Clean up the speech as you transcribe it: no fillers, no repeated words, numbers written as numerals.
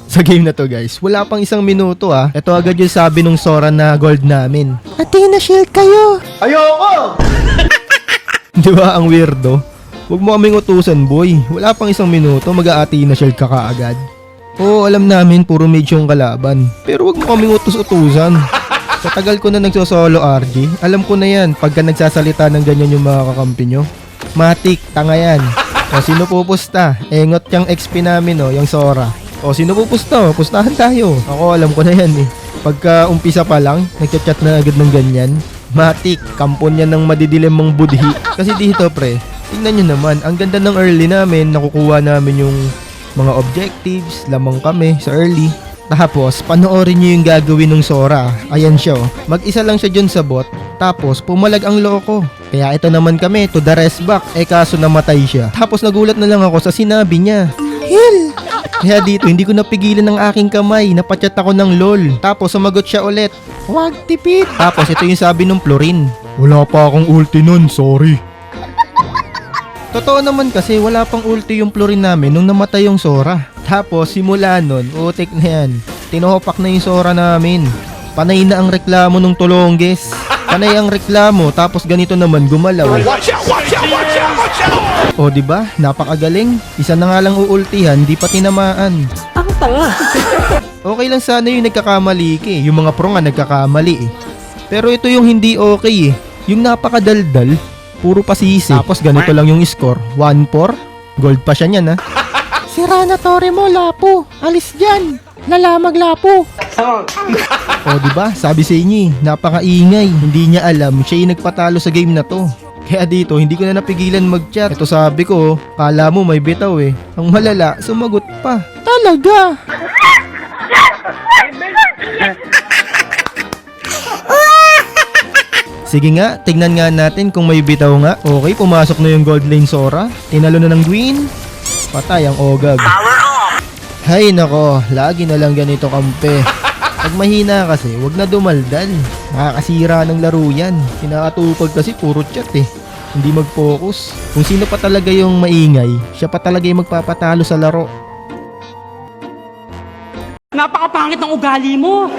Sa game na to guys, wala pang 1 minuto Ito agad yung sabi nung Sora na gold namin. Athena shield kayo! Ayoko! Di ba ang weirdo? Huwag mo kaming utusan boy. Wala pang 1 minuto, mag-a-Athena shield ka kaagad. Oo, alam namin puro mage yung kalaban. Pero huwag mo kaming utus-utusan. Sa tagal ko na nagsosolo RG, alam ko na yan pagka nagsasalita ng ganyan yung mga kakampi nyo. Matik, tanga yan. O sino pupusta? Engot yung XP namin yung Sora. O sino pupusta? Pustahan tayo. Ako alam ko na yan Pagka umpisa pa lang, nagchat-chat na agad ng ganyan. Matik, kampon yan ng madidilim mong budhi. Kasi dito pre, tingnan nyo naman, ang ganda ng early namin, nakukuha namin yung mga objectives, lamang kami sa early. Tapos, panoorin nyo yung gagawin ng Sora. Ayan siya mag-isa lang siya dyan sa bot. Tapos, pumalag ang loko. Kaya ito naman kami, to the rest back. Kaso namatay siya. Tapos nagulat na lang ako sa sinabi niya. Heal! Kaya dito, hindi ko napigilan ng aking kamay. Napachat ako ng lol. Tapos, sumagot siya ulit. Huwag tipid. Tapos, ito yung sabi ng Florin. Wala pa akong ulti nun, sorry. Totoo naman kasi wala pang ulti yung Florin namin nung namatay yung Sora. Tapos simula nun, utik na yan. Tinopak na yung Sora namin. Panay na ang reklamo nung Tulongges. Panay ang reklamo tapos ganito naman gumalaw. Watch out! Watch out! Watch out! Watch out! O diba? Napakagaling. Isa na nga lang uultihan, di pa tinamaan. Ang tanga. Okay lang sana yung nagkakamali yung mga pro nga nagkakamali Pero ito yung hindi okay Yung napakadaldal. Puro pasisi. Tapos ganito lang yung score. 1-4. Gold pa siya niyan Sira na tore mo, Lapo. Alis dyan. Lalamag, Lapo. O diba? Sabi sa inyo napakaingay. Hindi niya alam siya yung nagpatalo sa game na to. Kaya dito, hindi ko na napigilan mag-chat. Ito sabi ko, kala mo may bitaw Ang malala, sumagot pa. Talaga? Sige nga, tignan nga natin kung may bitaw nga. Okay, pumasok na yung gold lane Sora. Tinalo na ng Gwyn. Patay ang Ogag. Hay nako, lagi na lang ganito kampe. Pag mahina kasi, wag na dumaldal. Nakakasira ng laro yan. Kinakatupag kasi puro chat Hindi mag-focus. Kung sino pa talaga yung maingay, siya pa talaga yung magpapatalo sa laro. Napakapangit ng ugali mo.